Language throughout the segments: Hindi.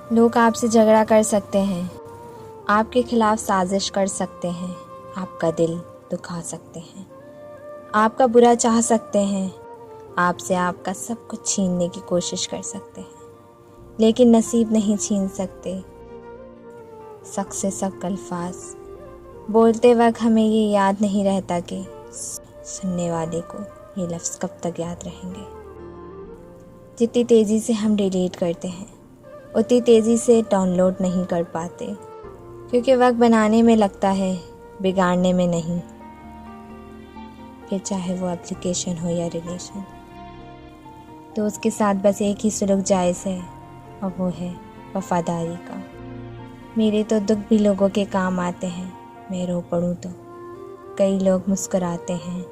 लोग आपसे झगड़ा कर सकते हैं, आपके खिलाफ साजिश कर सकते हैं, आपका दिल दुखा सकते हैं, आपका बुरा चाह सकते हैं, आपसे आपका सब कुछ छीनने की कोशिश कर सकते हैं, लेकिन नसीब नहीं छीन सकते। सख्त से सख्त अल्फाज बोलते वक्त हमें ये याद नहीं रहता कि सुनने वाले को ये लफ्ज़ कब तक याद रहेंगे। जितनी तेज़ी से हम डिलीट करते हैं उतनी तेज़ी से डाउनलोड नहीं कर पाते, क्योंकि वक्त बनाने में लगता है, बिगाड़ने में नहीं। फिर चाहे वो एप्लीकेशन हो या रिलेशन। तो उसके साथ बस एक ही सुलूक जायज़ है और वो है वफादारी का। मेरे तो दुख भी लोगों के काम आते हैं, मैं रो पड़ूँ तो कई लोग मुस्कुराते हैं।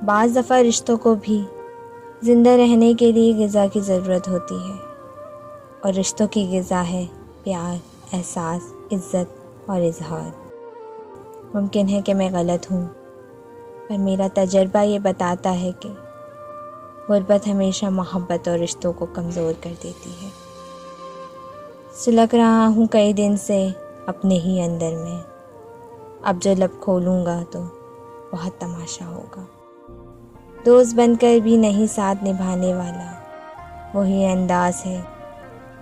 बाज़ दफ़ा रिश्तों को भी ज़िंदा रहने के लिए ग़िज़ा की ज़रूरत होती है, और रिश्तों की ग़िज़ा है प्यार, एहसास, इज़्ज़त और इज़हार। मुमकिन है कि मैं गलत हूँ, पर मेरा तजर्बा ये बताता है कि गुर्बत हमेशा मोहब्बत और रिश्तों को कमज़ोर कर देती है। सुलग रहा हूँ कई दिन से अपने ही अंदर में, अब जो लब खोलूँगा तो बहुत तमाशा होगा। दोस्त बनकर भी नहीं साथ निभाने वाला, वही अंदाज है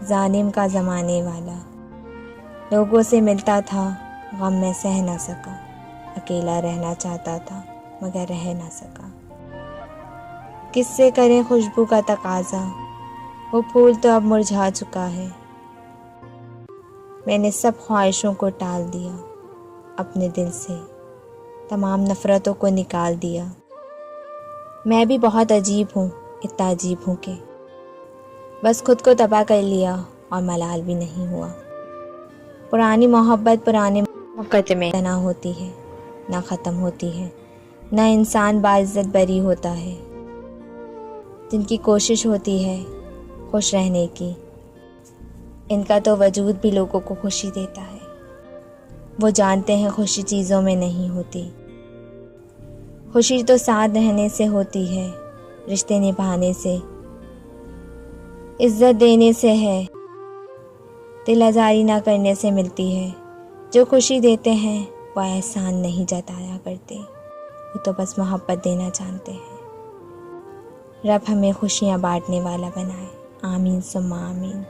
जालिम का ज़माने वाला। लोगों से मिलता था गम में सह ना सका, अकेला रहना चाहता था मगर रह ना सका। किससे करें खुशबू का तकाज़ा, वो फूल तो अब मुरझा चुका है। मैंने सब ख्वाहिशों को टाल दिया, अपने दिल से तमाम नफ़रतों को निकाल दिया। मैं भी बहुत अजीब हूँ, इतना अजीब हूँ कि बस खुद को तबाह कर लिया और मलाल भी नहीं हुआ। पुरानी मोहब्बत पुराने मुकदमे ना होती है, ना ख़त्म होती है, ना इंसान बाइज़्ज़त बरी होता है। जिनकी कोशिश होती है खुश रहने की, इनका तो वजूद भी लोगों को खुशी देता है। वो जानते हैं खुशी चीज़ों में नहीं होती, खुशी तो साथ रहने से होती है, रिश्ते निभाने से, इज़्ज़त देने से है, दिल आज़ारी ना करने से मिलती है। जो खुशी देते हैं वो एहसान नहीं जताया करते, वो तो बस मोहब्बत देना जानते हैं। रब हमें खुशियाँ बांटने वाला बनाए। आमीन सुम्मा आमीन।